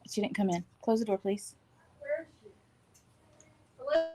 She didn't come in. Close the door, please. Where is she? Hello?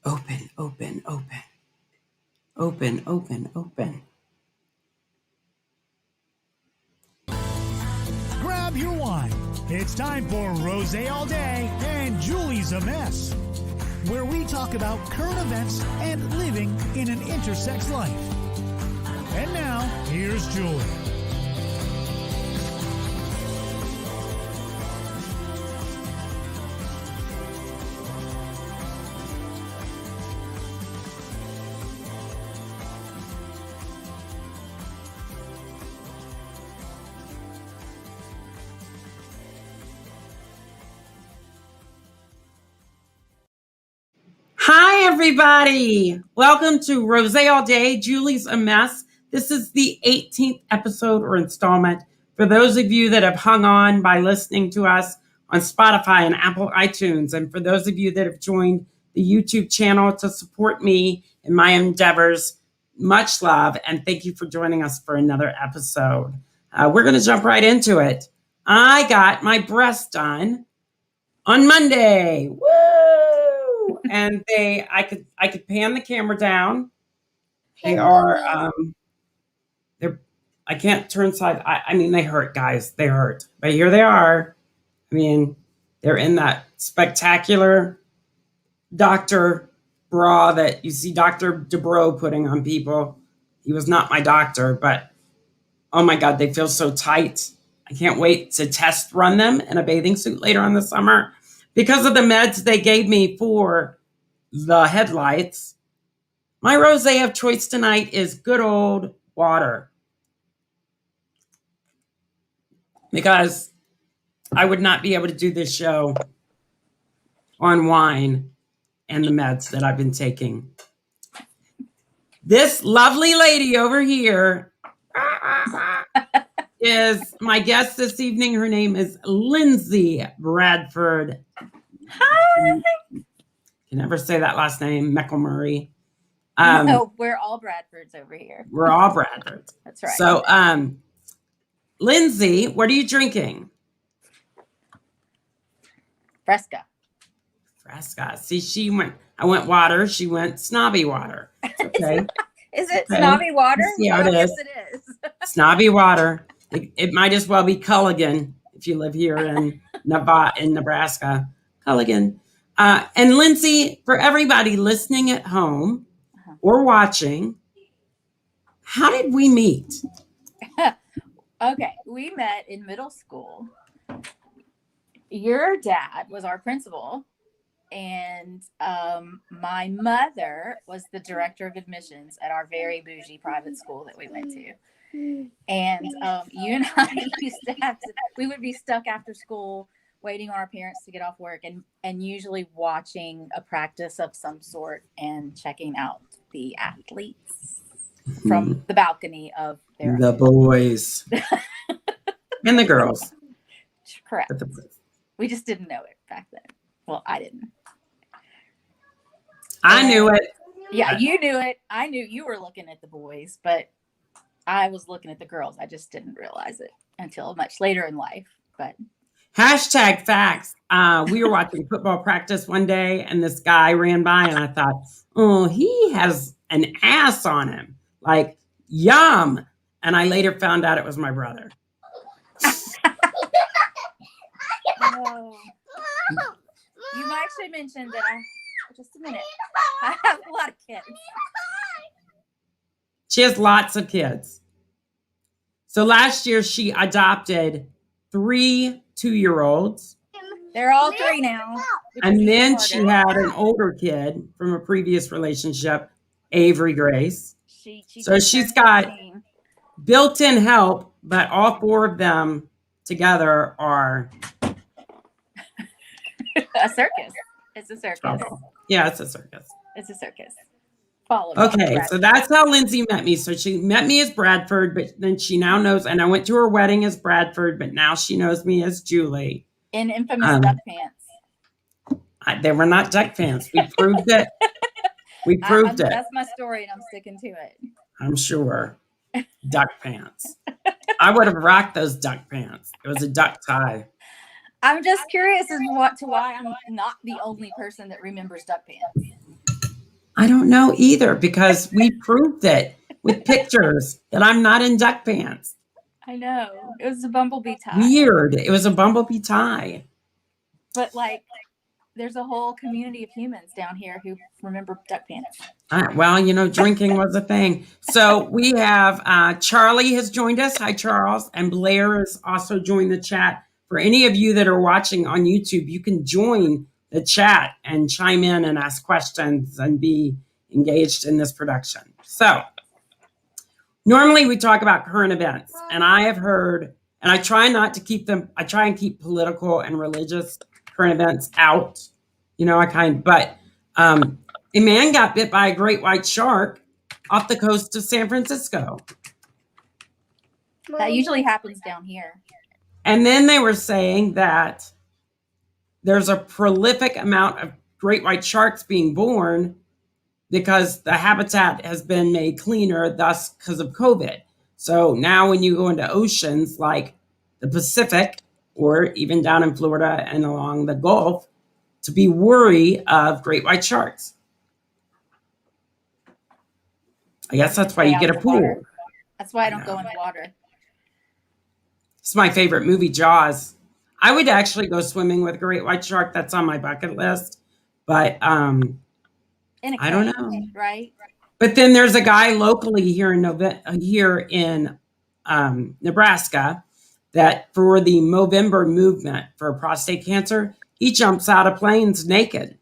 Open, open, open. Open, open, open. Grab your wine. It's time for Rosé All Day and Juleigh's a Mess, where we talk about current events and living in an intersex life. And now, here's Juleigh. Hi, everybody. Welcome to Rosé All Day, Juleigh's a Mess. This is the 18th episode or installment. For those of you that have hung on by listening to us on Spotify and Apple iTunes, and for those of you that have joined the YouTube channel to support me in my endeavors, much love, and thank you for joining us for another episode. We're going to jump right into it. I got my breasts done on Monday. Woo! And I could pan the camera down. They are I can't turn side. I mean, they hurt, guys. They hurt. But here they are. I mean, they're in that spectacular doctor bra that you see Dr. DeBro putting on people. He was not my doctor, but oh my God, they feel so tight. I can't wait to test run them in a bathing suit later on the summer. Because of the meds they gave me for the headlights, my rosé of choice tonight is good old water. Because I would not be able to do this show on wine and the meds that I've been taking. This lovely lady over here is my guest this evening. Her name is Lindsey Bradford. Hi. Can never say that last name, McElmurray. No, we're all Bradfords over here. We're all Bradfords. That's right. So, Lindsey, what are you drinking? Fresca. Fresca. See, I went water. She went snobby water. Okay. Is it Okay. snobby water? See how it Yes, is. it is. Snobby water. It might as well be Culligan if you live here in Nebraska. Culligan. And Lindsey, for everybody listening at home or watching, how did we meet? Okay, we met in middle school. Your dad was our principal, and my mother was the director of admissions at our very bougie private school that we went to. And you and I used to we would be stuck after school waiting on our parents to get off work and usually watching a practice of some sort and checking out the athletes from the balcony of the boys and the girls. Correct. We just didn't know it back then. Well, I didn't. I knew it. Yeah, you knew it. I knew you were looking at the boys, but I was looking at the girls. I just didn't realize it until much later in life. But hashtag facts. We were watching football practice one day, and this guy ran by, and I thought, oh, he has an ass on him. Like, yum. And I later found out it was my brother. You might actually mention that just a minute. I have a lot of kids. She has lots of kids. So last year she adopted 3 2-year-olds. They're all 3 now. And then she had an older kid from a previous relationship, Avery Grace. So she's got built-in help, but all 4 of them together are A circus. It's a circus. Yeah, it's a circus. It's a circus. Follow me. Okay, so Bradford. that's how Lindsey met me. So she met me as Bradford, but then she now knows, and I went to her wedding as Bradford, but now she knows me as Juleigh. In infamous duck pants. They were not duck pants. We proved it. We proved it. That's my story, and I'm sticking to it. I'm sure. Duck pants. I would have rocked those duck pants. It was a duck tie. I'm just curious as to why I'm not the only person that remembers duck pants. I don't know either, because we proved it with pictures that I'm not in duck pants. I know. It was a bumblebee tie. Weird. It was a bumblebee tie. But like, there's a whole community of humans down here who remember duck pants. Well, drinking was a thing. So we have Charlie has joined us. Hi, Charles. And Blair has also joined the chat. For any of you that are watching on YouTube, you can join the chat and chime in and ask questions and be engaged in this production. So normally we talk about current events, and I have heard, and I try not to keep them, I try and keep political and religious current events out, but a man got bit by a great white shark off the coast of San Francisco. That usually happens down here. And then they were saying that there's a prolific amount of great white sharks being born because the habitat has been made cleaner, thus because of COVID. So now when you go into oceans like the Pacific or even down in Florida and along the Gulf, to be wary of great white sharks. I guess that's why you get a pool. Water. That's why I don't go in the water. It's my favorite movie, Jaws. I would actually go swimming with a great white shark. That's on my bucket list. But I don't know. Right? But then there's a guy locally here in Nebraska that for the Movember movement for prostate cancer, he jumps out of planes naked.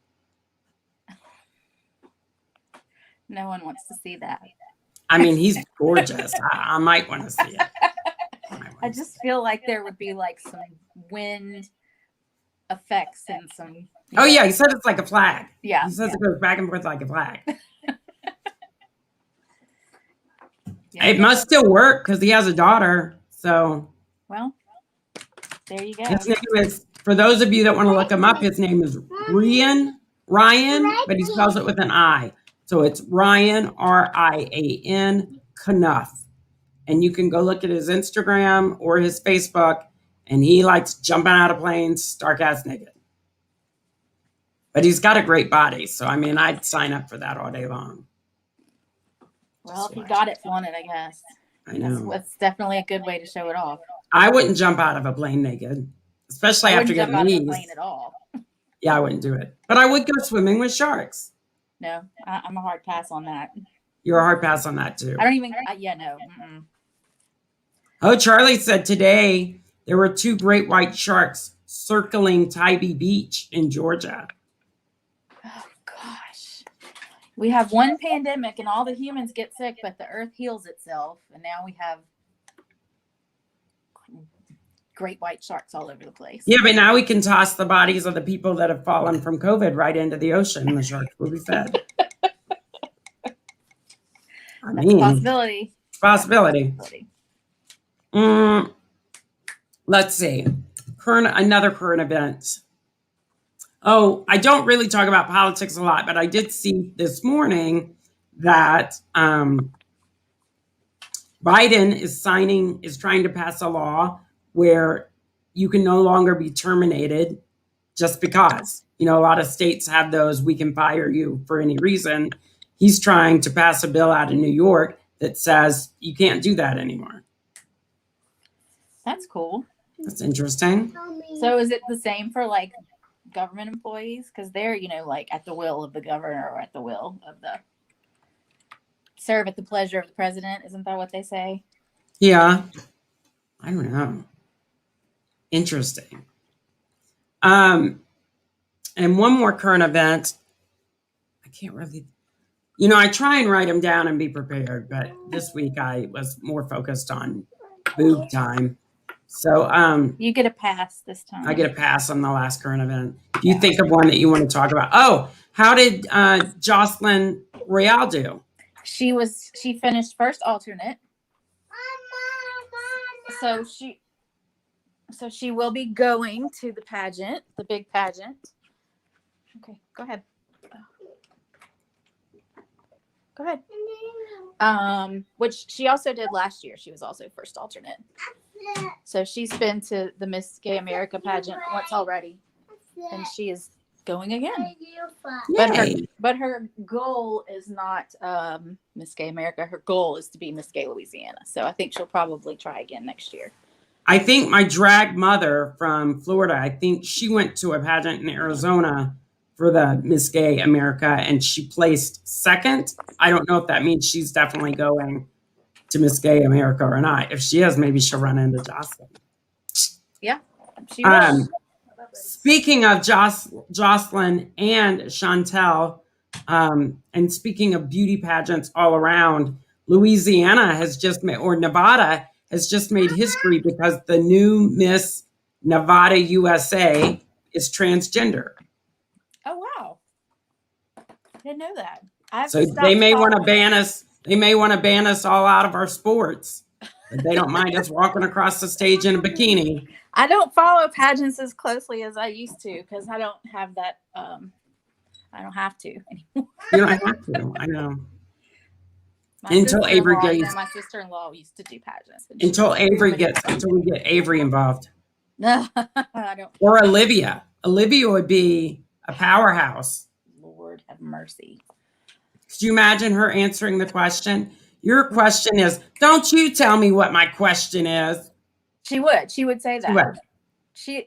No one wants to see that. I mean, he's gorgeous. I might want to see it. I just feel like there would be like some wind effects and some. Oh, yeah. He said it's like a flag. Yeah. He says it goes back and forth like a flag. It must still work because he has a daughter. So. Well, there you go. His name is, for those of you that want to look him up, his name is Ryan, but he spells it with an I. So it's Ryan, Rian, Knuff. And you can go look at his Instagram or his Facebook, and he likes jumping out of planes, stark ass naked. But he's got a great body. So, I mean, I'd sign up for that all day long. Well, if you got it, flaunt it, I guess. I know. That's definitely a good way to show it off. I wouldn't jump out of a plane naked, especially after getting out of a knees. plane at all. Yeah, I wouldn't do it. But I would go swimming with sharks. No, I'm a hard pass on that. You're a hard pass on that, too. I don't even, no. Mm-mm. Oh, Charlie said today there were 2 great white sharks circling Tybee Beach in Georgia. Oh, gosh. We have one pandemic and all the humans get sick, but the earth heals itself. And now we have great white sharks all over the place. Yeah, but now we can toss the bodies of the people that have fallen from COVID right into the ocean and the sharks will be fed. That's a possibility. Possibility. Let's see. Another current event. Oh, I don't really talk about politics a lot, but I did see this morning that Biden is trying to pass a law where you can no longer be terminated just because. A lot of states have those, we can fire you for any reason. He's trying to pass a bill out in New York that says you can't do that anymore. That's cool. That's interesting. So is it the same for like government employees? Because they're, like at the will of the governor or at the will of the serve at the pleasure of the president. Isn't that what they say? Yeah. I don't know. Interesting. And one more current event. I can't really, I try and write them down and be prepared, but this week I was more focused on boob time. So You get a pass this time. I get a pass on the last current event. If you think of one that you want to talk about. Oh, how did Jocelyn Royale do? She finished first alternate. So she will be going to the pageant, the big pageant. Okay, go ahead. Go ahead. Which she also did last year. She was also first alternate. So she's been to the Miss Gay America pageant once already, and she is going again. But her goal is not Miss Gay America. Her goal is to be Miss Gay Louisiana. So I think she'll probably try again next year. I think my drag mother from Florida, I think she went to a pageant in Arizona for the Miss Gay America, and she placed second. I don't know if that means she's definitely going to Miss Gay America or not. If she is, maybe she'll run into Jocelyn. Yeah, she will. Speaking of Jocelyn and Chantel, and speaking of beauty pageants all around, Louisiana has just made, or Nevada has just made history because the new Miss Nevada USA is transgender. Oh, wow. I didn't know that. So they may want to ban us. They may want to ban us all out of our sports. But they don't mind us walking across the stage in a bikini. I don't follow pageants as closely as I used to because I don't have that. I don't have to anymore. You don't have to. I know. Until Avery gets. My sister-in-law used to do pageants. Until we get Avery involved. No, I don't. Or Olivia. Olivia would be a powerhouse. Lord have mercy. Could you imagine her answering the question? Your question is, don't you tell me what my question is. She would say that. She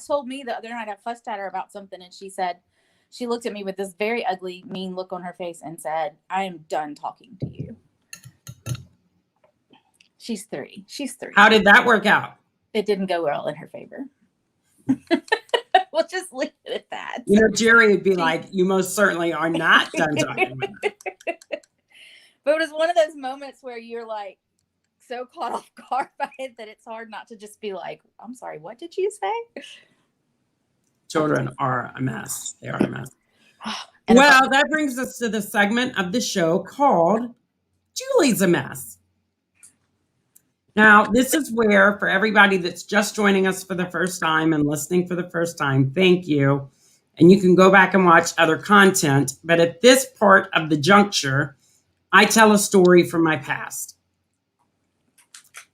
told me the other night, I fussed at her about something, and she said, she looked at me with this very ugly, mean look on her face and said, I am done talking to you. She's 3. How did that work out? It didn't go well in her favor. We'll just leave it at that. You know, Jerry would be like, you most certainly are not done talking with her. But it was one of those moments where you're like so caught off guard by it that it's hard not to just be like, I'm sorry, what did you say? Children are a mess. They are a mess. Well, that brings us to the segment of the show called Julie's a Mess. Now, this is where, for everybody that's just joining us for the first time and listening for the first time, thank you. And you can go back and watch other content. But at this part of the juncture, I tell a story from my past.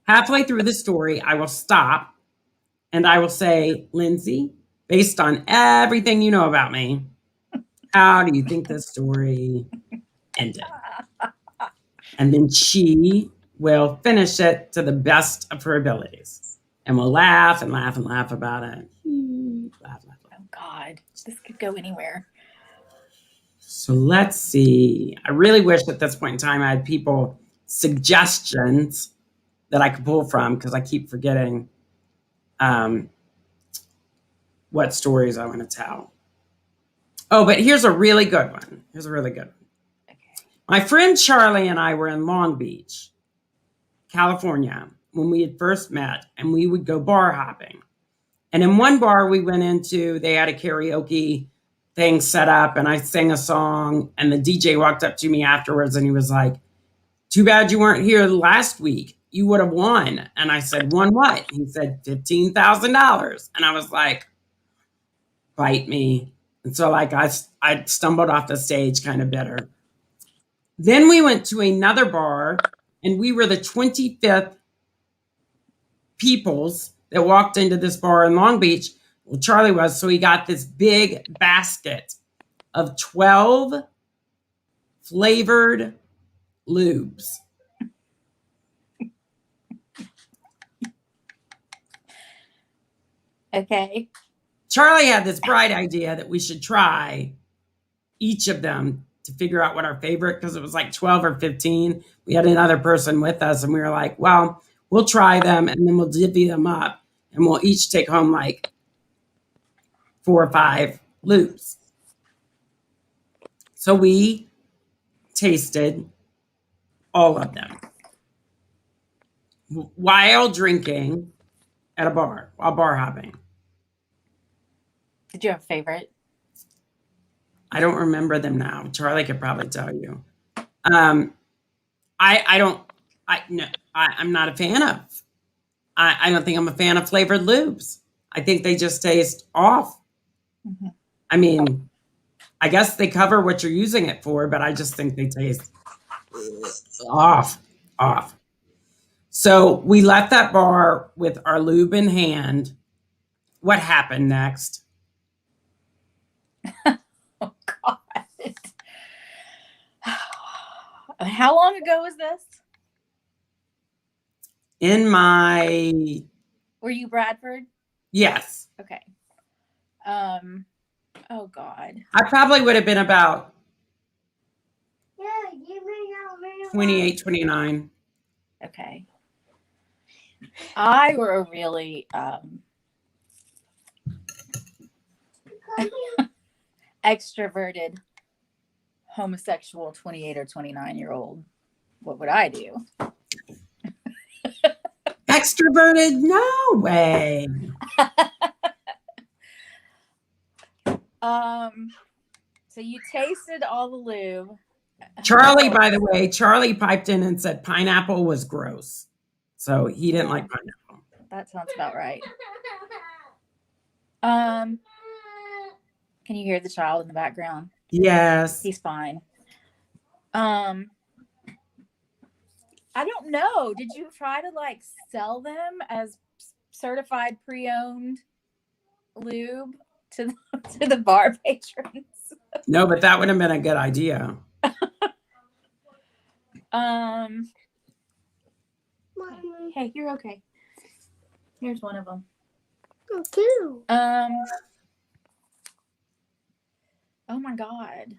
Halfway through the story, I will stop and I will say, Lindsey, based on everything you know about me, how do you think this story ended? And then she will finish it to the best of her abilities. And we'll laugh and laugh and laugh about it. Laugh. Oh, God. This could go anywhere. So let's see. I really wish at this point in time I had people suggestions that I could pull from because I keep forgetting what stories I want to tell. Oh, but here's a really good one. Okay. My friend Charlie and I were in Long Beach, California, when we had first met, and we would go bar hopping. And in one bar we went into, they had a karaoke thing set up, and I sang a song, and the DJ walked up to me afterwards, and he was like, too bad you weren't here last week. You would have won. And I said, won what? He said, $15,000. And I was like, bite me. And so like I stumbled off the stage kind of bitter. Then we went to another bar, and we were the 25th peoples that walked into this bar in Long Beach. Well, Charlie was, so he got this big basket of 12 flavored lubes. Okay. Charlie had this bright idea that we should try each of them to figure out what our favorite, because it was like 12 or 15. We had another person with us, and we were like, well, we'll try them, and then we'll divvy them up, and we'll each take home like 4 or 5 loops. So we tasted all of them while drinking at a bar while bar hopping. Did you have a favorite? I don't remember them now. Charlie could probably tell you. I don't. No. I'm not a fan of. I don't think I'm a fan of flavored lubes. I think they just taste off. Mm-hmm. I mean, I guess they cover what you're using it for, but I just think they taste off. So we left that bar with our lube in hand. What happened next? Oh God. How long ago was this? In my Were you Bradford? yes. Okay. Oh God. I probably would have been about Yeah, give me that. 28, 29. Okay. I were a really extroverted homosexual 28 or 29-year-old. What would I do? Extroverted? No way. So you tasted all the lube. Charlie, by the way, Charlie piped in and said pineapple was gross. So he didn't like pineapple. That sounds about right. Can you hear the child in the background? Yes. He's fine. I don't know. Did you try to like sell them as certified pre-owned lube to the bar patrons? No, but that would have been a good idea. Hey, you're okay. Here's one of them. Okay. Oh my God.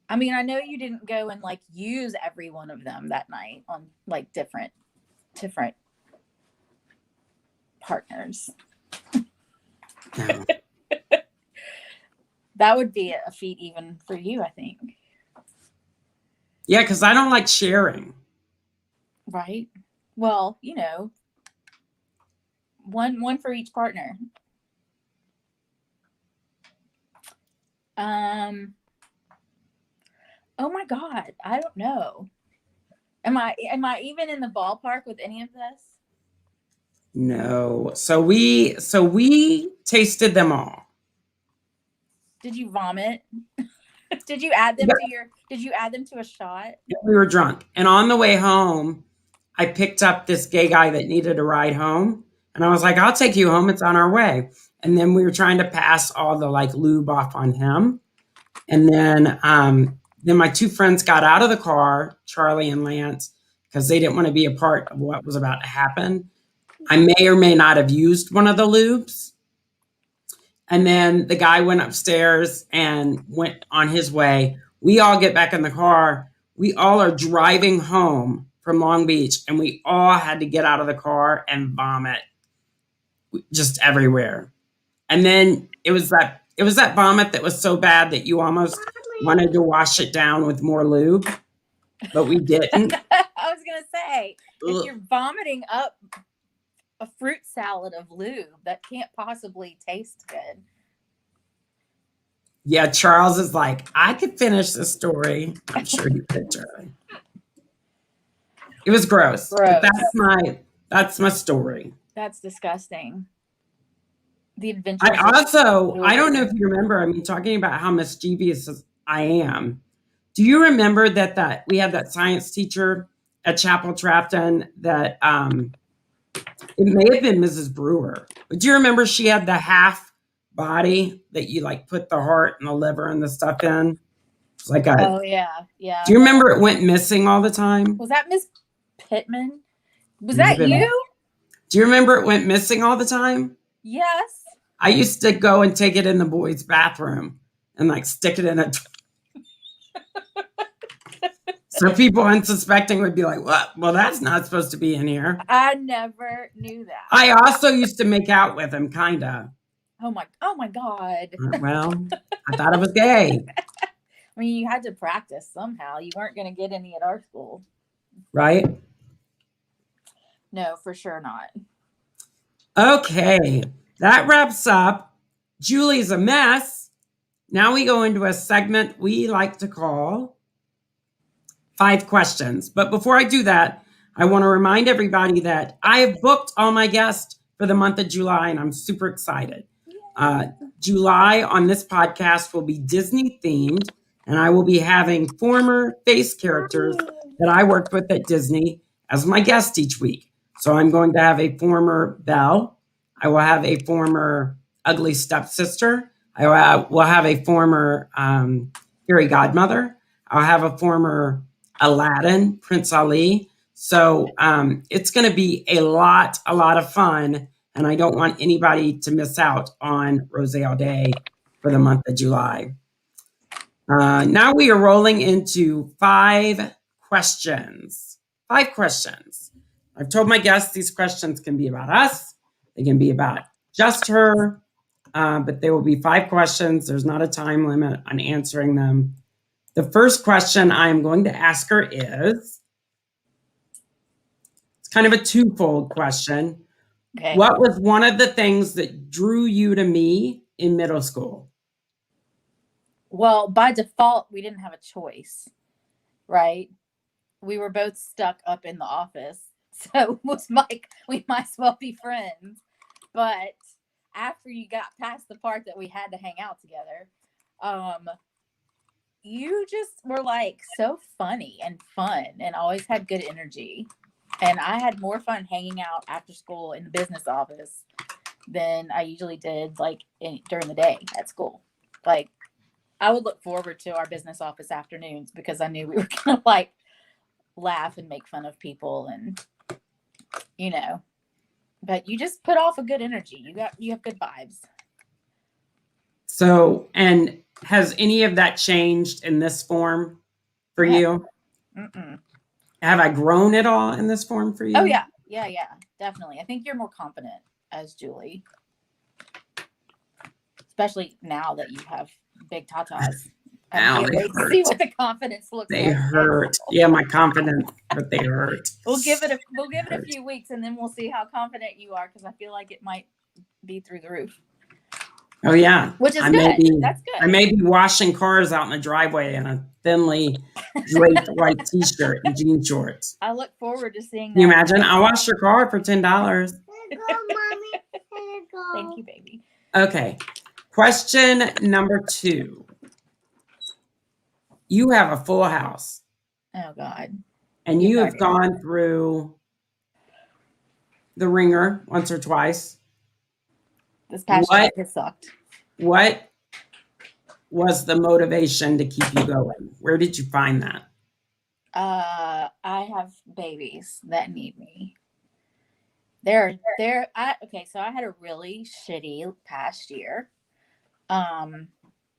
I mean, I know you didn't go and like use every one of them that night on like different partners. No. That would be a feat even for you, I think. Yeah, because I don't like sharing. Right? Well, you know, one for each partner. Oh my God, I don't know. Am I even in the ballpark with any of this? No. So we tasted them all. Did you vomit? Did you add them to a shot? We were drunk. And on the way home, I picked up this gay guy that needed a ride home. And I was like, I'll take you home. It's on our way. And then we were trying to pass all the like lube off on him. And then my two friends got out of the car, Charlie and Lance, because they didn't want to be a part of what was about to happen. I may or may not have used one of the lubes. And then the guy went upstairs and went on his way. We all get back in the car. We all are driving home from Long Beach, and we all had to get out of the car and vomit just everywhere. And then it was that vomit that was so bad that you almost wanted to wash it down with more lube, but we didn't. I was gonna say, if you're vomiting up a fruit salad of lube, that can't possibly taste good. Yeah, Charles is like, I could finish the story. I'm sure you could, Charlie. It was gross. But that's my story. That's disgusting. The adventure. I don't know if you remember, I mean, talking about how mischievous I am. Do you remember that we had that science teacher at Chapel Trafton that it may have been Mrs. Brewer, but do you remember she had the half body that you like put the heart and the liver and the stuff in? It's like oh yeah. Do you remember it went missing all the time? Was that Miss Pittman? Was that you? Do you remember it went missing all the time? Yes. I used to go and take it in the boys' bathroom and like stick it in a. So people unsuspecting would be like, "What? Well, that's not supposed to be in here." I never knew that. I also used to make out with him, kinda. Oh my God. Well, I thought it was gay. I mean, you had to practice somehow. You weren't going to get any at our school. Right? No, for sure not. Okay, that wraps up Julie's a Mess. Now we go into a segment we like to call 5 questions. But before I do that, I want to remind everybody that I have booked all my guests for the month of July, and I'm super excited. July on this podcast will be Disney themed, and I will be having former face characters that I worked with at Disney as my guest each week. So I'm going to have a former Belle. I will have a former ugly stepsister. Will have a former fairy godmother. I'll have a former Aladdin, Prince Ali. So it's going to be a lot of fun. And I don't want anybody to miss out on Rosé All Day for the month of July. Now we are rolling into 5 questions. 5 questions. I've told my guests these questions can be about us. They can be about just her. But there will be 5 questions. There's not a time limit on answering them. The first question I'm going to ask her is, it's kind of a twofold question. Okay. What was one of the things that drew you to me in middle school? Well, by default, we didn't have a choice, right? We were both stuck up in the office. So it was like, we might as well be friends. But after you got past the part that we had to hang out together, you just were like so funny and fun and always had good energy. And I had more fun hanging out after school in the business office than I usually did during the day at school. Like, I would look forward to our business office afternoons because I knew we were going to laugh and make fun of people and, but you just put off a good energy. You have good vibes. So, and has any of that changed in this form for you? Mm-mm. Have I grown at all in this form for you? Oh, yeah. Yeah, definitely. I think you're more confident as Juleigh. Especially now that you have big tatas. Ow, they wait to hurt. see what the confidence looks They like. hurt. Yeah, my confidence, but they hurt. We'll give it a few weeks and then we'll see how confident you are because I feel like it might be through the roof. Oh yeah, Which is good. That's good. I may be washing cars out in the driveway in a thinly draped white T-shirt and jean shorts. I look forward to seeing that. Can you imagine? I'll wash your car for $10. Here you go, Mommy. Here you go. Thank you, baby. Okay. Question number 2. You have a full house. Oh God. And you have gone through the ringer once or twice. This past year has sucked. What was the motivation to keep you going? Where did you find that? I have babies that need me. Okay, so I had a really shitty past year.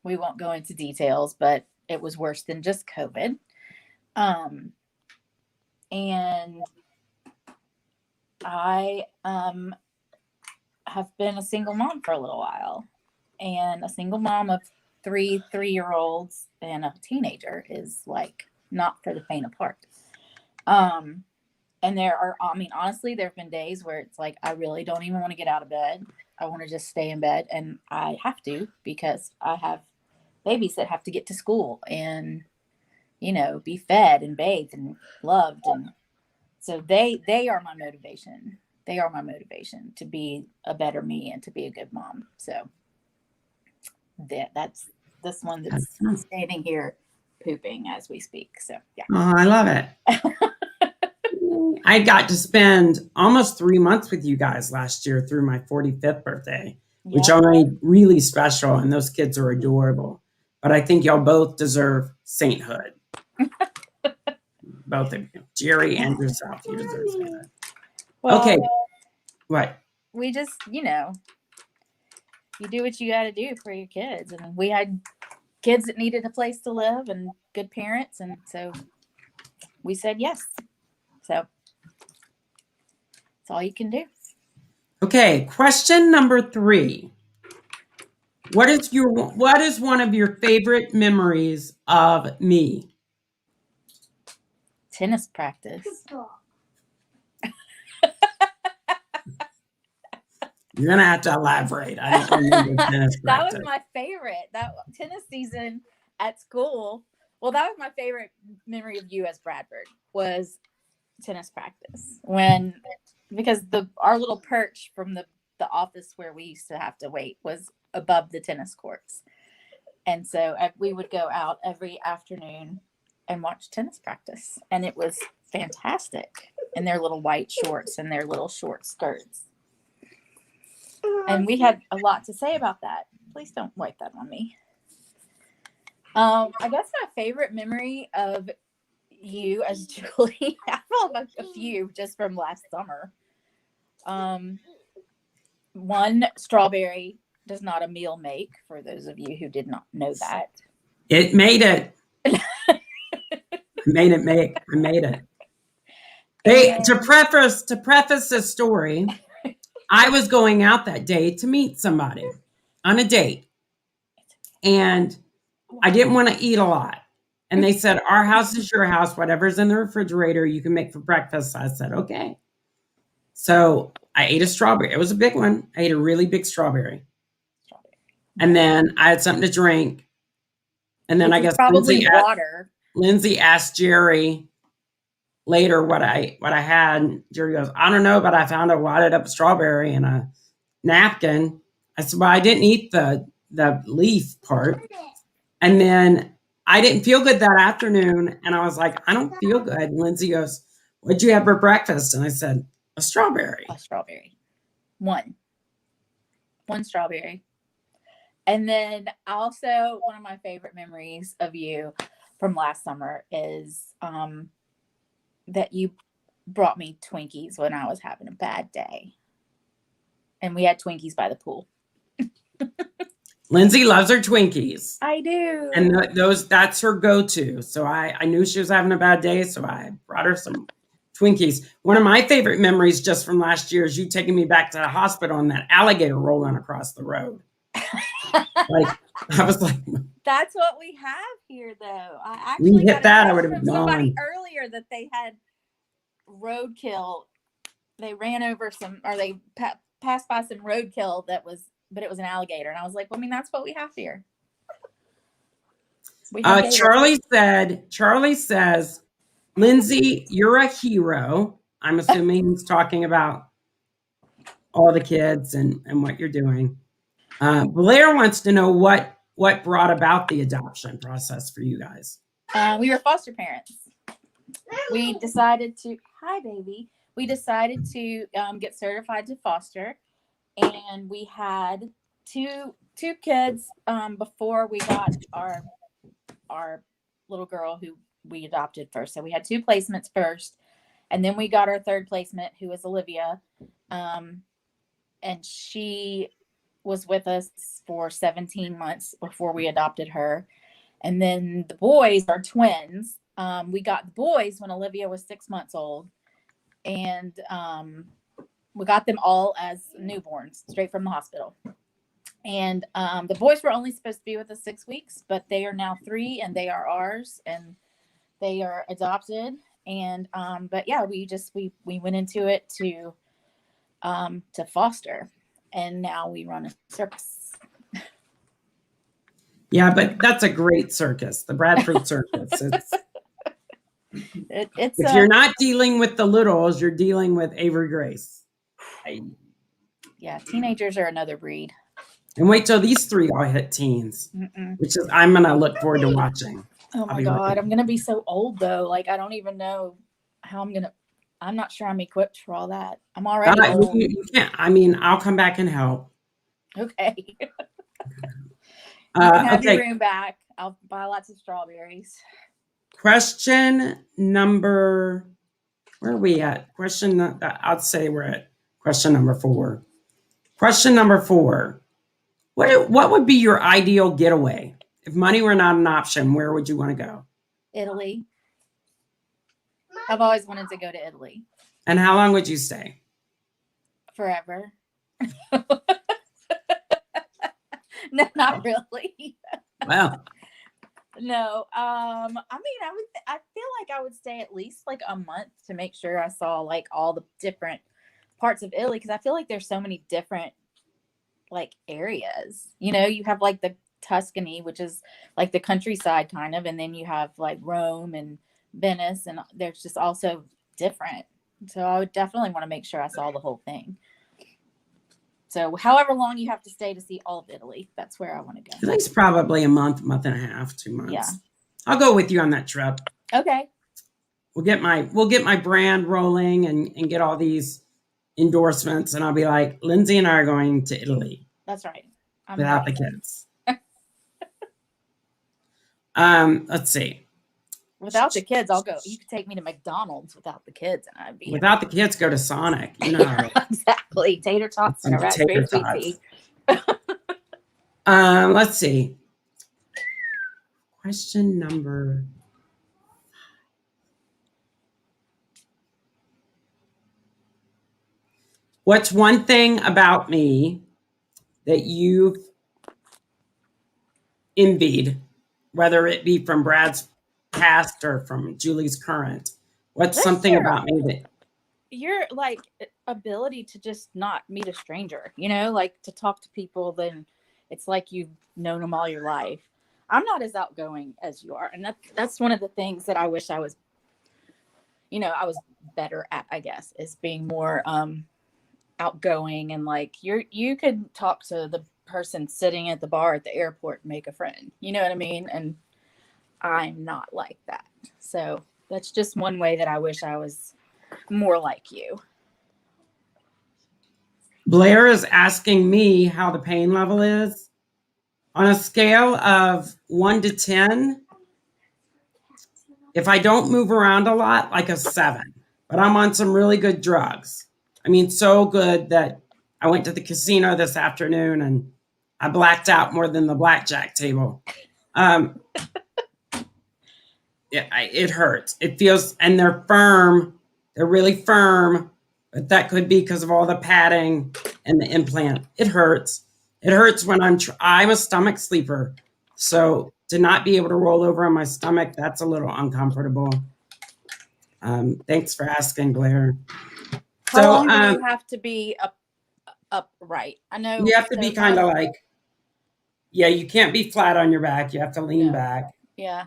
We won't go into details, but it was worse than just COVID. And I have been a single mom for a little while, and a single mom of 3 3-year-olds and a teenager is not for the faint of heart. And honestly, there have been days where it's I really don't even want to get out of bed. I want to just stay in bed, and I have to because I have babies that have to get to school and, be fed and bathed and loved. And so they are my motivation. They are my motivation to be a better me and to be a good mom. So that's this one that's standing here pooping as we speak. So yeah. Oh, I love it. I got to spend almost 3 months with you guys last year through my 45th birthday, which I made really special. And those kids are adorable. But I think y'all both deserve sainthood. Both of you, Jerry and yourself, you deserve sainthood. Well, okay. What? We just, you do what you got to do for your kids. And we had kids that needed a place to live and good parents. And so we said yes. So that's all you can do. Okay. Question number 3. What is one of your favorite memories of me? Tennis practice. You're gonna have to elaborate. I don't remember tennis That was practice. my favorite. That tennis season at school. Well, that was my favorite memory of you as Bradford was tennis practice because our little perch from the office where we used to have to wait was above the tennis courts, and so we would go out every afternoon and watch tennis practice, and it was fantastic in their little white shorts and their little short skirts. And we had a lot to say about that. Please don't wipe that on me. I guess my favorite memory of you as Juleigh, I feel like a few just from last summer. One, strawberry does not a meal make, for those of you who did not know that. It made it. I made it. Hey, to preface the story, I was going out that day to meet somebody on a date. And I didn't want to eat a lot. And they said, our house is your house. Whatever's in the refrigerator, you can make for breakfast. I said, okay. So I ate a strawberry. It was a big one. I ate a really big strawberry. And then I had something to drink. And then I guess probably water. Lindsey asked Jerry later what I had. And Jerry goes, I don't know, but I found a wadded up strawberry in a napkin. I said, well, I didn't eat the leaf part. And then I didn't feel good that afternoon. And I was like, I don't feel good. And Lindsey goes, what'd you have for breakfast? And I said, a strawberry. A strawberry. One strawberry. And then also one of my favorite memories of you from last summer is that you brought me Twinkies when I was having a bad day. And we had Twinkies by the pool. Lindsey loves her Twinkies. I do. And that's her go-to. So I knew she was having a bad day, so I brought her some Twinkies. One of my favorite memories just from last year is you taking me back to the hospital and that alligator rolling across the road. Like, I was like, that's what we have here, though. I actually hit that. I would have been somebody earlier that they had roadkill. They ran over or they passed by some roadkill but it was an alligator, and I was like, well, I mean, that's what we have here. Charlie says, Lindsey, you're a hero. I'm assuming he's talking about all the kids and what you're doing. Blair wants to know what brought about the adoption process for you guys. We were foster parents. We decided to get certified to foster, and we had two kids before we got our little girl who we adopted first. So we had 2 placements first, and then we got our 3rd placement, who was Olivia, and she was with us for 17 months before we adopted her. And then the boys are twins. We got the boys when Olivia was 6 months old, and we got them all as newborns straight from the hospital. And the boys were only supposed to be with us 6 weeks, but they are now 3 and they are ours and they are adopted. And but yeah, we went into it to foster, and now we run a circus. Yeah, but that's a great circus, the Bradford Circus. It's if you're not dealing with the littles, you're dealing with Avery Grace. Yeah, teenagers are another breed. And wait till these 3 all hit teens, which is I'm gonna look forward to watching. Oh my God, I'm gonna be so old though. Like, I don't even know how I'm not sure I'm equipped for all that. I'm already old. You can't. I mean, I'll come back and help. Okay. You can have your room back. I'll buy lots of strawberries. Question number, where are we at? I'd say we're at question number 4. Question number 4. What would be your ideal getaway? If money were not an option, where would you want to go? Italy. I've always wanted to go to Italy. And how long would you stay? Forever. No, not really. Well. No. I mean, I feel like I would stay at least like a month to make sure I saw like all the different parts of Italy, because I feel like there's so many different like areas. You know, you have like the Tuscany, which is like the countryside kind of, and then you have like Rome and Venice, and there's just also different. So I would definitely want to make sure I saw the whole thing. So however long you have to stay to see all of Italy, that's where I want to I go. think it's probably a month, month and a half, 2 months. Yeah. I'll go with you on that trip. Okay. We'll get my brand rolling and get all these endorsements, and I'll be like, Lindsey and I are going to Italy That's right. I'm without ready. the kids. Let's see. Without the kids, I'll go. You could take me to McDonald's without the kids, and I'd be Without the kids, go to Sonic. You know how yeah, exactly. Tater tots and a rat tater sweet tots. tea. Let's see. Question number. What's one thing about me that you've envied, whether it be from Brad's past or from Julie's current? What's That's something your- about me that Your like ability to just not meet a stranger, you know, like to talk to people, then it's like you've known them all your life. I'm not as outgoing as you are, and that's one of the things that I wish I was, you know, I was better at, I guess, is being more outgoing, and like you could talk to the person sitting at the bar at the airport and make a friend, you know what I mean? And I'm not like that. So that's just one way that I wish I was more like you. Blair is asking me how the pain level is. On a scale of 1 to 10, if I don't move around a lot, like a 7. But I'm on some really good drugs. I mean, so good that I went to the casino this afternoon and I blacked out more than the blackjack table. It hurts. It feels, and they're firm. They're really firm, but that could be because of all the padding and the implant. It hurts. It hurts when I'm a stomach sleeper. So to not be able to roll over on my stomach, that's a little uncomfortable. Thanks for asking, Blair. How long do you have to be upright? I know you have to be kind of like, yeah, you can't be flat on your back. You have to lean back. Yeah.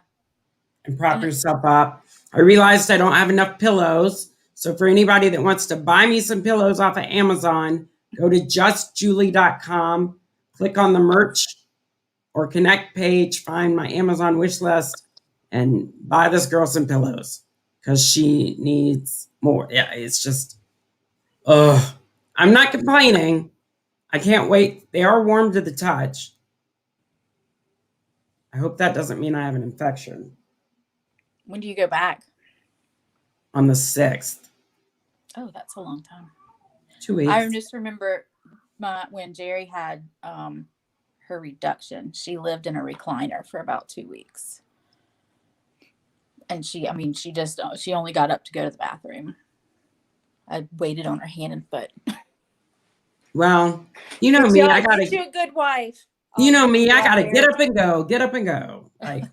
And prop yourself up. I realized I don't have enough pillows. So for anybody that wants to buy me some pillows off of Amazon, go to justjuleigh.com, click on the merch or connect page, find my Amazon wish list, and buy this girl some pillows because she needs more. Yeah, it's just, I'm not complaining. I can't wait. They are warm to the touch. I hope that doesn't mean I have an infection. When do you go back? On the 6th. Oh, that's a long time. 2 weeks. I just remember when Jerry had her reduction, she lived in a recliner for about 2 weeks. And she only got up to go to the bathroom. I waited on her hand and foot. Well, you know me, I gotta get you a good wife. You know me, I gotta get up and go. Like,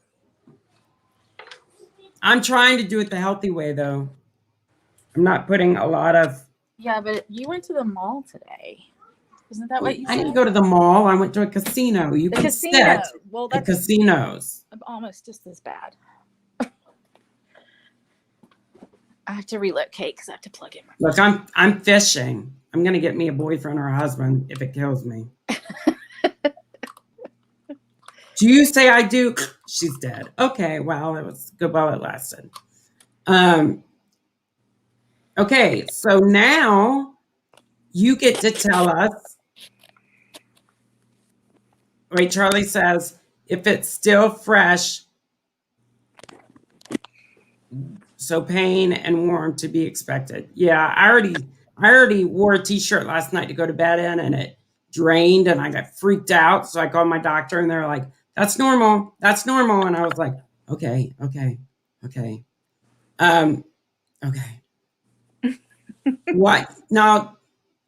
I'm trying to do it the healthy way, though. I'm not putting a lot of. Yeah, but you went to the mall today. Isn't that what you said? I didn't go to the mall. I went to a casino. You can sit well, at casinos. Almost just as bad. I have to relocate because I have to plug in. Look, I'm fishing. I'm gonna get me a boyfriend or a husband if it kills me. Do you say I do? She's dead. Okay, well, it was good while it lasted. Okay, so now you get to tell us. Wait, Charlie says, if it's still fresh, so pain and warm to be expected. Yeah, I already wore a t-shirt last night to go to bed in, and it drained, and I got freaked out. So I called my doctor, and they're like, that's normal. That's normal. And I was like, okay. Okay. What? Now,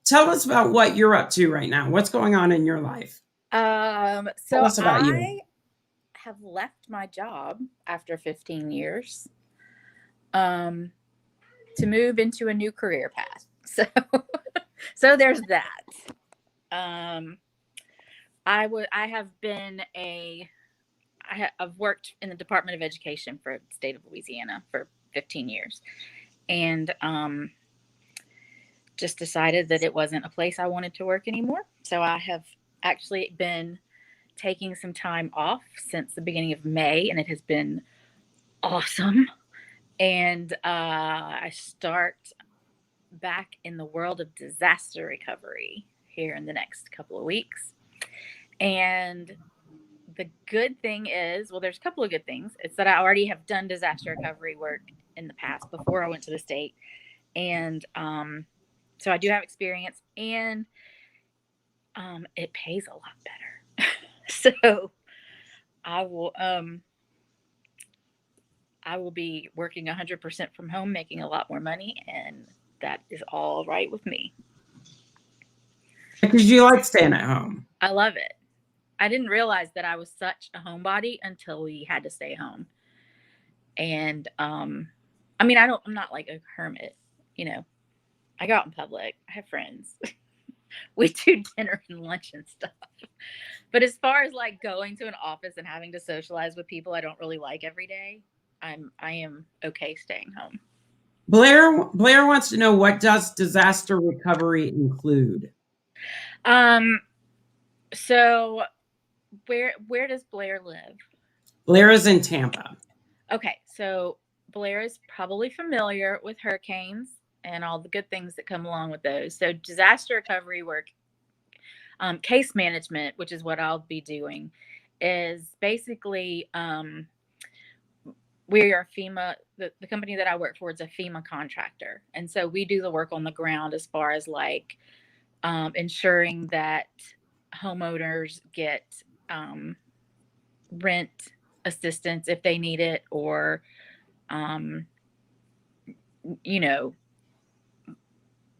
tell us about what you're up to right now. What's going on in your life? So Tell us about I you. have left my job after 15 years to move into a new career path. So there's that. I've worked in the Department of Education for the state of Louisiana for 15 years, and just decided that it wasn't a place I wanted to work anymore. So I have actually been taking some time off since the beginning of May, and it has been awesome. And I start back in the world of disaster recovery here in the next couple of weeks. And the good thing is, well, there's a couple of good things. It's that I already have done disaster recovery work in the past before I went to the state. And so I do have experience, and it pays a lot better. So I will be working 100% from home, making a lot more money, and that is all right with me. Because you like staying at home. I love it. I didn't realize that I was such a homebody until we had to stay home. And I mean, I'm not like a hermit, you know. I go out in public. I have friends. We do dinner and lunch and stuff. But as far as like going to an office and having to socialize with people I don't really like every day, I am okay staying home. Blair wants to know, what does disaster recovery include? So where does Blair live? Blair is in Tampa. Okay, so Blair is probably familiar with hurricanes and all the good things that come along with those. So disaster recovery work, case management, which is what I'll be doing, is basically we are FEMA. The company that I work for is a FEMA contractor, and so we do the work on the ground as far as like ensuring that homeowners get rent assistance if they need it, or you know,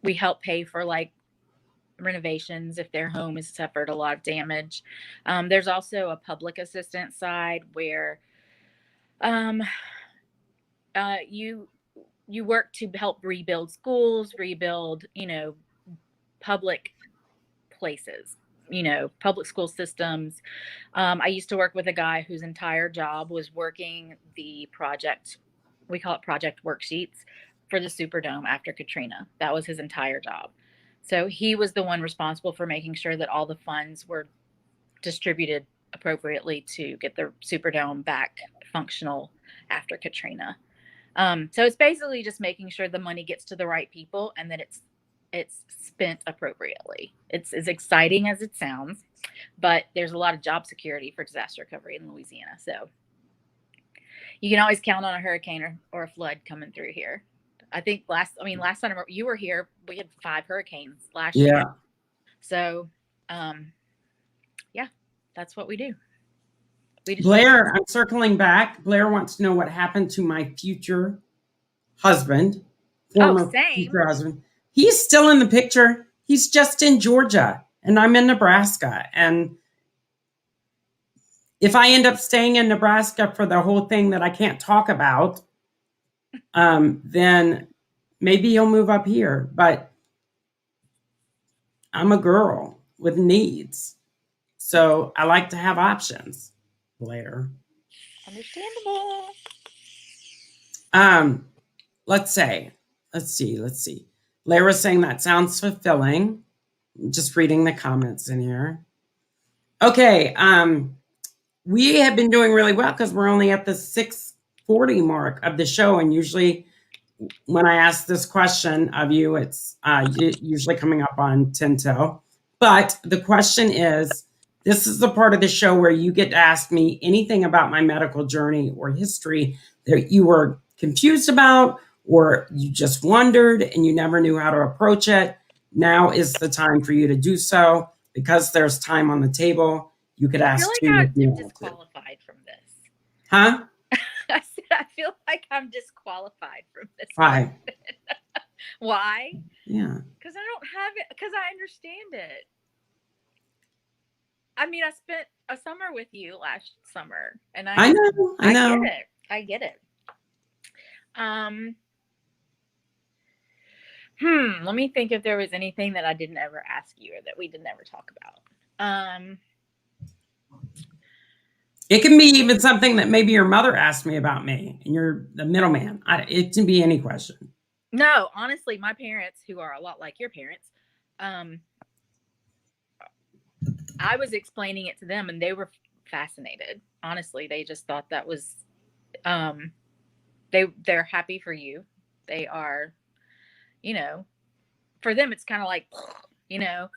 we help pay for like renovations if their home has suffered a lot of damage. There's also a public assistance side where you work to help rebuild schools, rebuild, public places, public school systems. I used to work with a guy whose entire job was working the project. We call it project worksheets for the Superdome after Katrina. That was his entire job. So he was the one responsible for making sure that all the funds were distributed appropriately to get the Superdome back functional after Katrina. So it's basically just making sure the money gets to the right people and that it's spent appropriately. It's as exciting as it sounds, but there's a lot of job security for disaster recovery in Louisiana. So you can always count on a hurricane or a flood coming through here. I think last time you were here, we had 5 hurricanes last year. So, yeah, that's what we do. Blair, I'm circling back. Blair wants to know what happened to my future husband, former future husband. He's still in the picture. He's just in Georgia, and I'm in Nebraska. And if I end up staying in Nebraska for the whole thing that I can't talk about, then maybe he'll move up here. But I'm a girl with needs, so I like to have options. Blair. Understandable. Let's see. Blair was saying that sounds fulfilling. Just reading the comments in here. Okay. We have been doing really well because we're only at the 6:40 mark of the show. And usually when I ask this question of you, it's usually coming up on 10 till. But the question is, this is the part of the show where you get to ask me anything about my medical journey or history that you were confused about, or you just wondered and you never knew how to approach it. Now is the time for you to do so, because there's time on the table. You could ask too. I feel like I'm disqualified from this. Huh? I said I feel like I'm disqualified from this. Why? Why? Yeah. Because I don't have it. Because I understand it. I mean, I spent a summer with you last summer, and I know. I get it. Let me think if there was anything that I didn't ever ask you or that we didn't ever talk about. It can be even something that maybe your mother asked me about me and you're the middleman. It can be any question. No, honestly, my parents, who are a lot like your parents, I was explaining it to them and they were fascinated. Honestly, they just thought that was they're happy for you. They are, you know, for them it's kind of like, you know,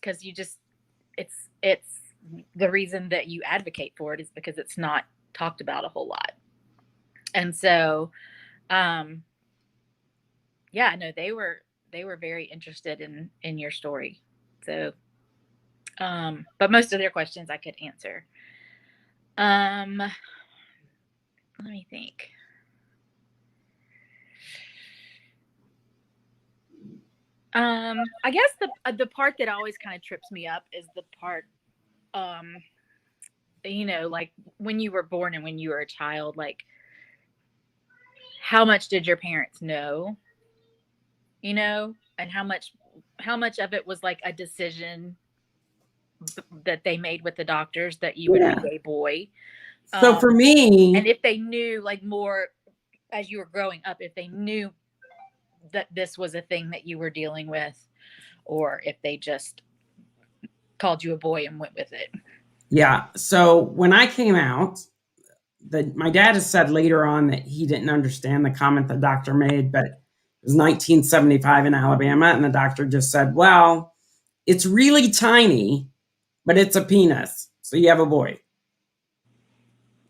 cuz you just it's the reason that you advocate for it is because it's not talked about a whole lot. And so yeah, no, they were very interested in your story. So but most of their questions I could answer. Let me think. I guess the part that always kind of trips me up is the part, um, like when you were born and when you were a child, like how much did your parents know, and how much of it was like a decision that they made with the doctors that you would Yeah. be a boy. So for me, And if they knew like more as you were growing up, if they knew that this was a thing that you were dealing with, or if they just called you a boy and went with it. yeah. So when I came out, my dad has said later on that he didn't understand the comment the doctor made, but it was 1975 in Alabama, and the doctor just said, well, it's really tiny, but it's a penis. So you have a boy.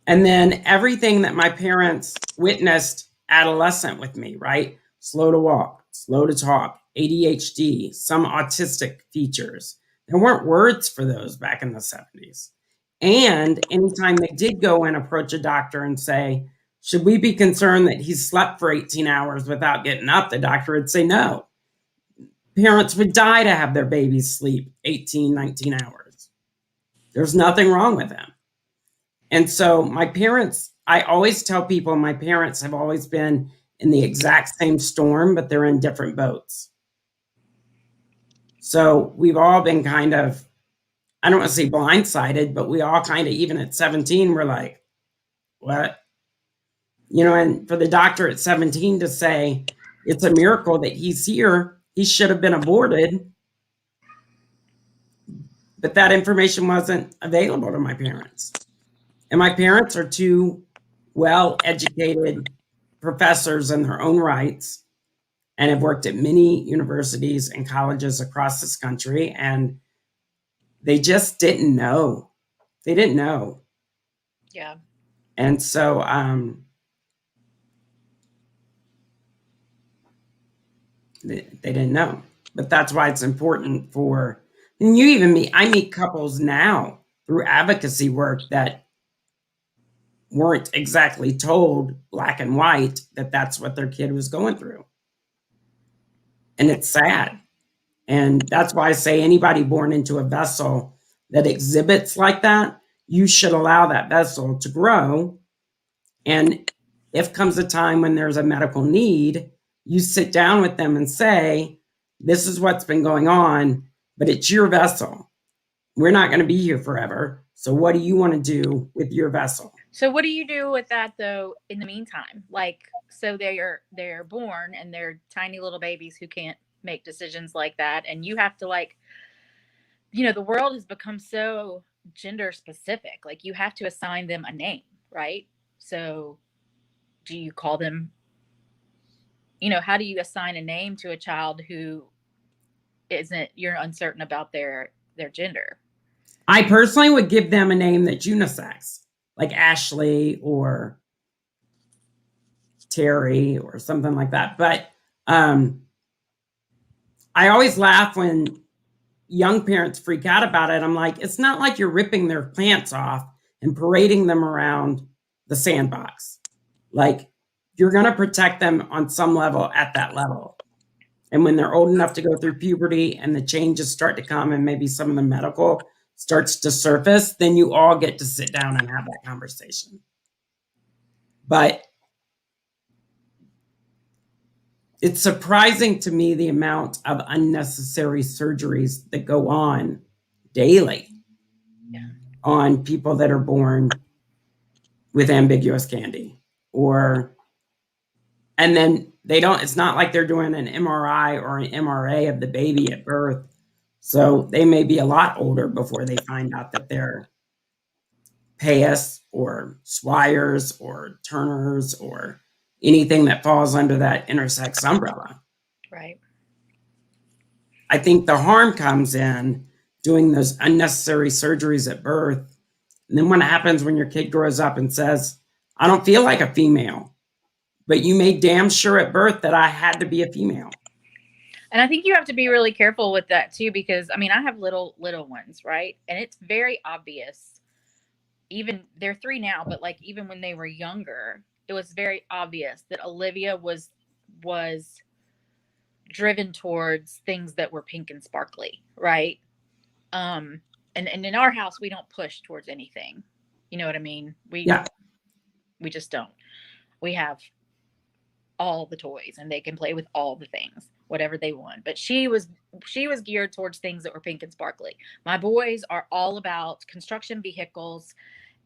And then everything that my parents witnessed adolescent with me, right? Slow to walk, slow to talk, ADHD, some autistic features. There weren't words for those back in the 70s. And anytime they did go and approach a doctor and say, should we be concerned that he slept for 18 hours without getting up? The doctor would say no. Parents would die to have their babies sleep 18, 19 hours. There's nothing wrong with them. And so my parents, I always tell people my parents have always been in the exact same storm, but they're in different boats. So we've all been kind of, I don't want to say blindsided, but we all kind of, even at 17, we're like, what? And for the doctor at 17 to say it's a miracle that he's here, he should have been aborted. But that information wasn't available to my parents. And my parents are two well-educated professors in their own rights and have worked at many universities and colleges across this country. And they just didn't know. They didn't know. Yeah. And so they didn't know. But that's why it's important and I meet couples now through advocacy work that weren't exactly told black and white that that's what their kid was going through. And it's sad. And that's why I say anybody born into a vessel that exhibits like that, you should allow that vessel to grow. And if comes a time when there's a medical need, you sit down with them and say, this is what's been going on, but it's your vessel. We're not going to be here forever. So what do you want to do with your vessel? So what do you do with that though in the meantime? Like, so they're born and they're tiny little babies who can't make decisions like that, and you have to the world has become so gender specific. Like you have to assign them a name, right? So do you call them, how do you assign a name to a child who you're uncertain about their gender? I personally would give them a name that's unisex, like Ashley or Terry or something like that. But I always laugh when young parents freak out about it. I'm like, it's not like you're ripping their pants off and parading them around the sandbox. Like you're going to protect them on some level at that level. And when they're old enough to go through puberty and the changes start to come and maybe some of the medical starts to surface, then you all get to sit down and have that conversation. But it's surprising to me the amount of unnecessary surgeries that go on daily. Yeah. on people that are born with ambiguous candy, and then it's not like they're doing an MRI or an MRA of the baby at birth. So they may be a lot older before they find out that they're Payas or Swires or Turners or anything that falls under that intersex umbrella. Right. I think the harm comes in doing those unnecessary surgeries at birth. And then what happens when your kid grows up and says, I don't feel like a female, but you made damn sure at birth that I had to be a female. And I think you have to be really careful with that too, because I mean, I have little ones, right? And it's very obvious. Even they're 3 now, but like even when they were younger, it was very obvious that Olivia was driven towards things that were pink and sparkly, right? And in our house, we don't push towards anything. You know what I mean? We just don't. We have all the toys and they can play with all the things, whatever they want. But she was geared towards things that were pink and sparkly. My boys are all about construction vehicles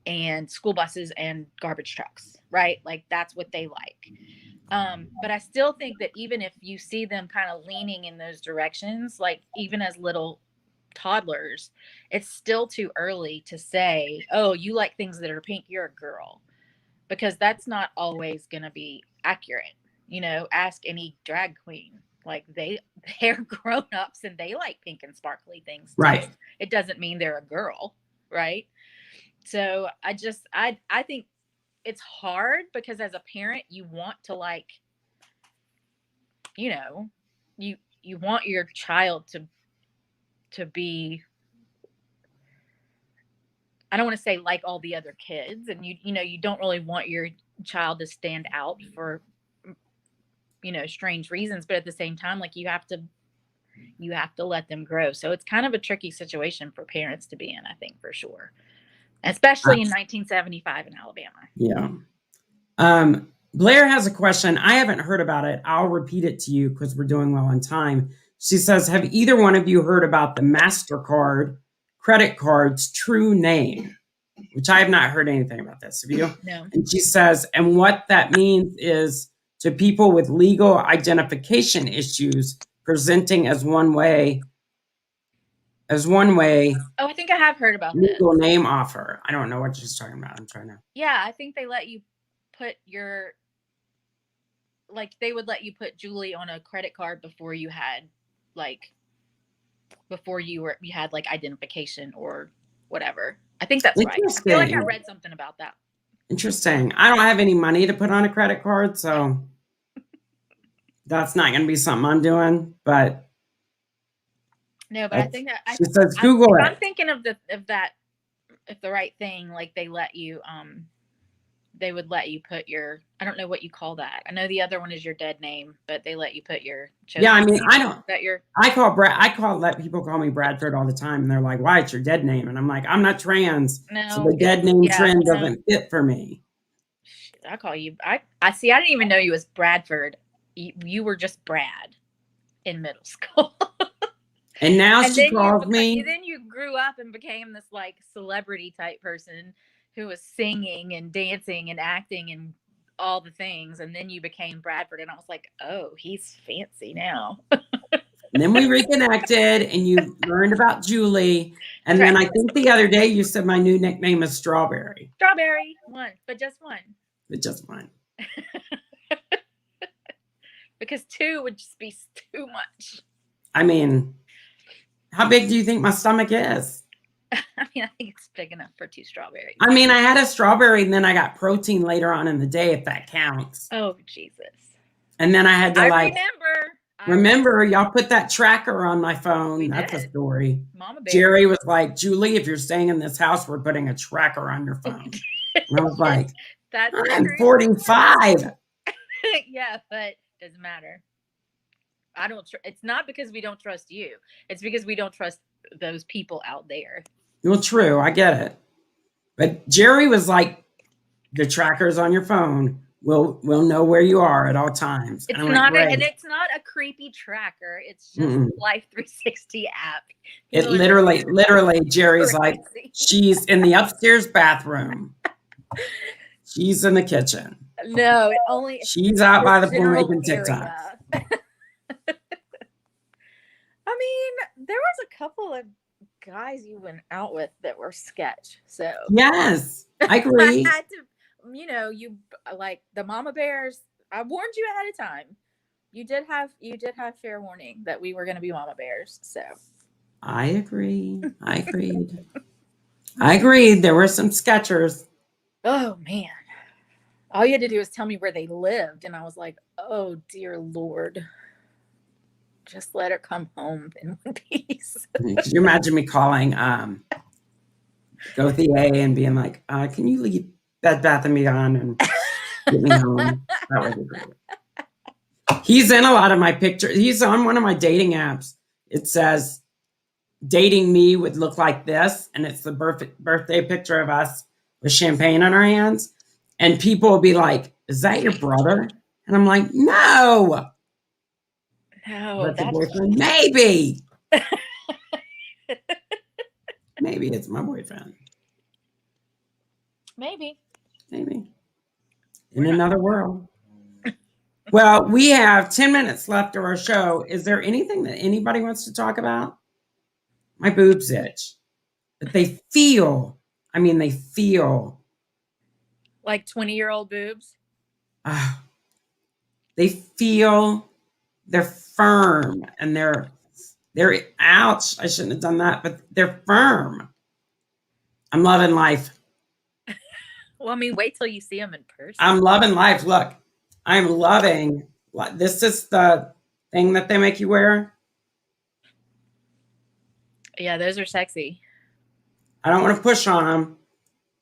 and school buses and garbage trucks, right? Like that's what they like. But I still think that even if you see them kind of leaning in those directions, like even as little toddlers, it's still too early to say, oh, you like things that are pink, you're a girl, because that's not always going to be accurate. You know, ask any drag queen, like they're grown-ups and they like pink and sparkly things too. Right. It doesn't mean they're a girl, right? So I think it's hard because as a parent, you want to like, you know, you want your child to be, I don't want to say like all the other kids, and you don't really want your child to stand out for, strange reasons, but at the same time, like you have to let them grow. So it's kind of a tricky situation for parents to be in, I think, for sure. Especially in 1975 in Alabama. Yeah. Blair has a question. I haven't heard about it. I'll repeat it to you because we're doing well on time. She says, have either one of you heard about the MasterCard credit card's true name? Which I have not heard anything about this. Have you? No. And she says, and what that means is to people with legal identification issues presenting as one way. Oh, I think I have heard about legal this. name offer. I don't know what she's talking about. I'm trying to. Yeah, I think they let you put they would let you put Juleigh on a credit card before you had identification or whatever. I think that's right. I feel like I read something about that. Interesting. I don't have any money to put on a credit card, so that's not going to be something I'm doing. But no, but I think that she says Google it. I'm thinking of the right thing, like they let you they would let you put your, I don't know what you call that. I know the other one is your dead name, but they let you put your Yeah, I mean, I don't. That your let people call me Bradford all the time, and they're like, "Why, it's your dead name?" And I'm like, "I'm not trans, No, so the dead name trend doesn't fit for me." I call you. I see. I didn't even know you as Bradford. You were just Brad in middle school. And now she calls me. Then you grew up and became this like celebrity type person who was singing and dancing and acting and all the things. And then you became Bradford. And I was like, oh, he's fancy now. And then we reconnected and you learned about Juleigh. And then I think the other day you said my new nickname is Strawberry. Strawberry, one, but just one. But just one. Because 2 would just be too much. I mean, how big do you think my stomach is? I mean, I think it's big enough for 2 strawberries. I mean, I had a strawberry and then I got protein later on in the day, if that counts. Oh, Jesus. And then I had to remember, y'all put that tracker on my phone. That's a story. Mama Bear. Jerry was like, Juleigh, if you're staying in this house, we're putting a tracker on your phone. And I was like, I'm 45. Yeah, but it doesn't matter. It's not because we don't trust you. It's because we don't trust those people out there. Well, true. I get it. But Jerry was like, the tracker's on your phone. we'll know where you are at all times. It's And I went, not great. and it's not a creepy tracker. It's just Mm-mm. Life 360 app. It People are literally, Jerry's like, crazy. she's in the upstairs bathroom. She's in the kitchen. No, it only She's out by the pool general making TikToks. area. I mean, there was a couple of guys you went out with that were sketch. So Yes, I agree. I had to, you like the mama bears. I warned you ahead of time. You did have fair warning that we were going to be mama bears. So I agree. I agreed. I agreed. There were some sketchers. oh man, all you had to do was tell me where they lived, and I was like, oh dear Lord. Just let her come home in one piece. Could you imagine me calling Gothy A and being like, can you leave Bed Bath & Beyond and get me home? That would be great. He's in a lot of my pictures. He's on one of my dating apps. It says, dating me would look like this. And it's the birthday picture of us with champagne on our hands. And people will be like, is that your brother? And I'm like, no. No, That's a boyfriend. Maybe. Maybe it's my boyfriend. Maybe. In another world. Well, we have 10 minutes left of our show. Is there anything that anybody wants to talk about? My boobs itch. But they feel like 20-year-old boobs. They feel, they're firm and they're ouch. I shouldn't have done that, but they're firm. I'm loving life. Well, I mean, wait till you see them in person. I'm loving life. Look, I'm loving. This is the thing that they make you wear. Yeah, those are sexy. I don't want to push on them,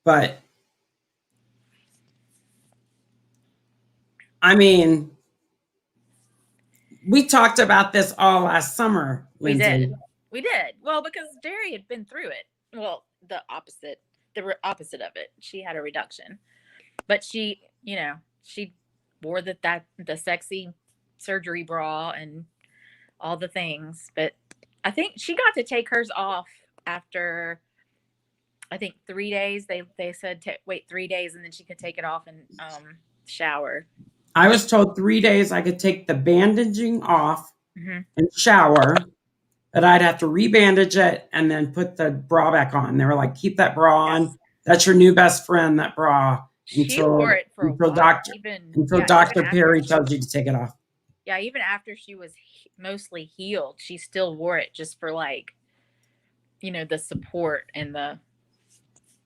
but I mean, we talked about this all last summer, Lindsay. We did. Well, because Jerry had been through it. Well, the opposite of it. She had a reduction, but she wore the sexy surgery bra and all the things. But I think she got to take hers off after, I think 3 days. They said wait 3 days and then she could take it off and shower. I was told 3 days I could take the bandaging off and shower, but I'd have to rebandage it and then put the bra back on. They were like, keep that bra on. That's your new best friend, that bra. She wore it for a while. Until Dr. Perry tells you to take it off. Yeah, even after she was mostly healed, she still wore it just for the support and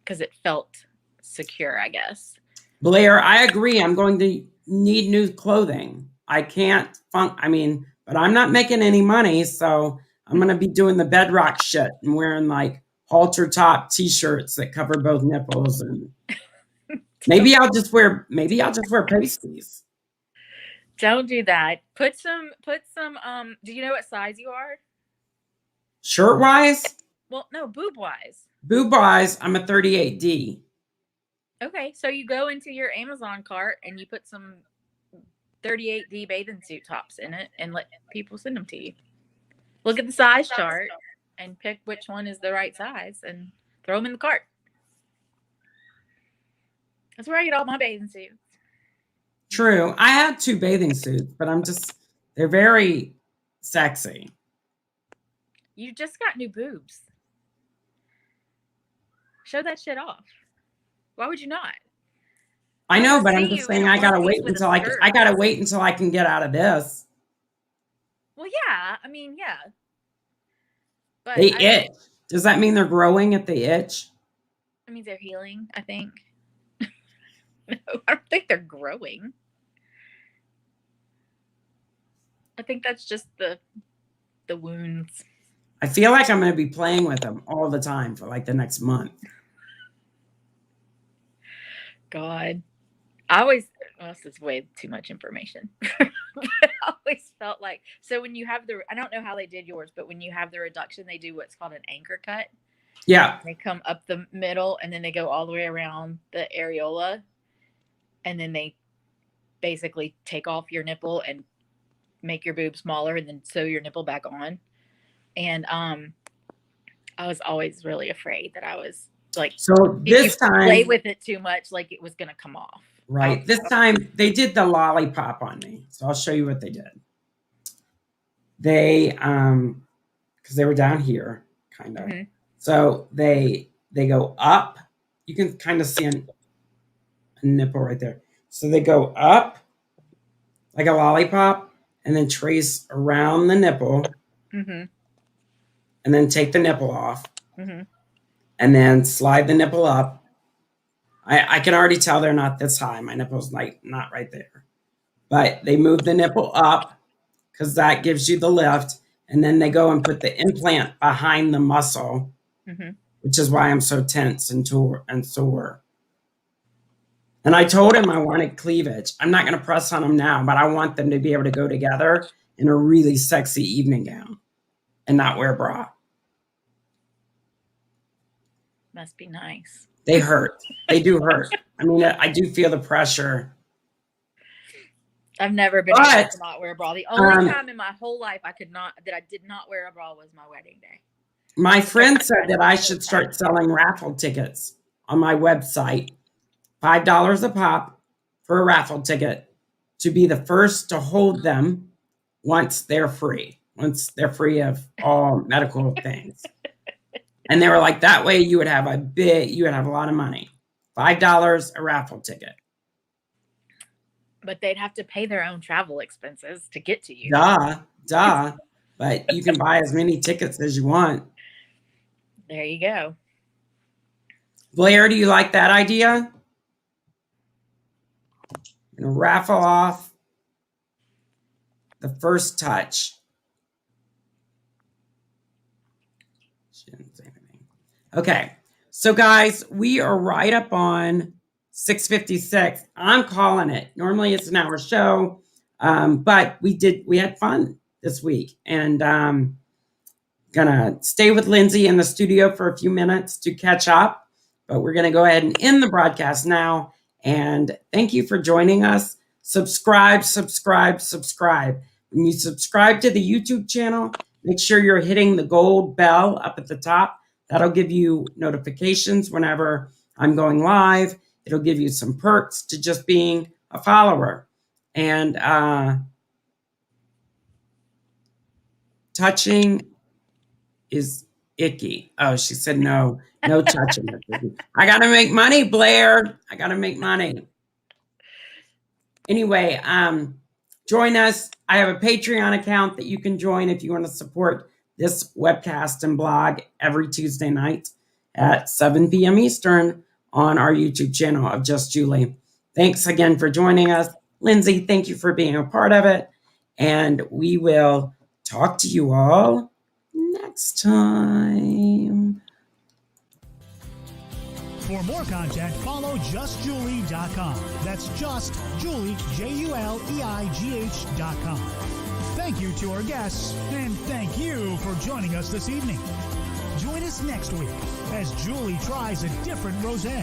because it felt secure, I guess. Blair, I agree. I'm going to need new clothing. I can't but I'm not making any money, so I'm going to be doing the bedrock shit and wearing like halter top t-shirts that cover both nipples, and maybe I'll just wear pasties. Don't do that. Put some do you know what size you are? Shirt wise? Well, no, boob wise. Boob wise, I'm a 38D. Okay, so you go into your Amazon cart and you put some 38D bathing suit tops in it and let people send them to you. Look at the size chart and pick which one is the right size and throw them in the cart. That's where I get all my bathing suits. True. I have 2 bathing suits, but they're very sexy. You just got new boobs. Show that shit off. Why would you not? I know, but I'm just saying I gotta wait until I can get out of this. Well, yeah. I mean, yeah. But they itch. Does that mean they're growing if they itch? It means they're healing, I think. No, I don't think they're growing. I think that's just the wounds. I feel like I'm going to be playing with them all the time for like the next month. God. This is way too much information. But I always felt like, so when you have I don't know how they did yours, but when you have the reduction, they do what's called an anchor cut. Yeah. They come up the middle and then they go all the way around the areola. And then they basically take off your nipple and make your boob smaller and then sew your nipple back on. And I was always really afraid that I was like, So this time, play with it too much, like it was going to come off. right? This time they did the lollipop on me. So I'll show you what they did. They, because they were down here, kind of. So they go up. You can kind of see a nipple right there. So they go up like a lollipop and then trace around the nipple and then take the nipple off and then slide the nipple up. I can already tell they're not this high. My nipple's like not right there. But they move the nipple up because that gives you the lift. And then they go and put the implant behind the muscle, which is why I'm so tense and sore. And I told him I wanted cleavage. I'm not going to press on them now, but I want them to be able to go together in a really sexy evening gown and not wear a bra. Must be nice. They hurt. They do hurt. I mean, I do feel the pressure. I've never been able to not wear a bra. The only time in my whole life I did not wear a bra was my wedding day. My friend said that I should start selling raffle tickets on my website. $5 a pop for a raffle ticket to be the first to hold them once they're free of all medical things. And they were like, that way you would have a lot of money. $5 a raffle ticket. But they'd have to pay their own travel expenses to get to you. Duh. But you can buy as many tickets as you want. There you go. Blair, do you like that idea? And raffle off the first touch. She didn't say anything. Okay. So guys, we are right up on 6:56. I'm calling it. Normally it's an hour show. But we had fun this week, and gonna stay with Lindsey in the studio for a few minutes to catch up, but we're gonna go ahead and end the broadcast now. And thank you for joining us. Subscribe. When you subscribe to the YouTube channel, make sure you're hitting the gold bell up at the top. That'll give you notifications whenever I'm going live. It'll give you some perks to just being a follower. And touching is icky. Oh, she said no touching. I got to make money, Blair. I got to make money. Anyway, join us. I have a Patreon account that you can join if you want to support this webcast and blog every Tuesday night at 7 p.m. Eastern on our YouTube channel of Just Juleigh. Thanks again for joining us. Lindsey, thank you for being a part of it. And we will talk to you all next time. For more content, follow justjuleigh.com. That's just Juleigh, JULEIGH.com. Thank you to our guests, and thank you for joining us this evening. Join us next week as Juleigh tries a different rosé.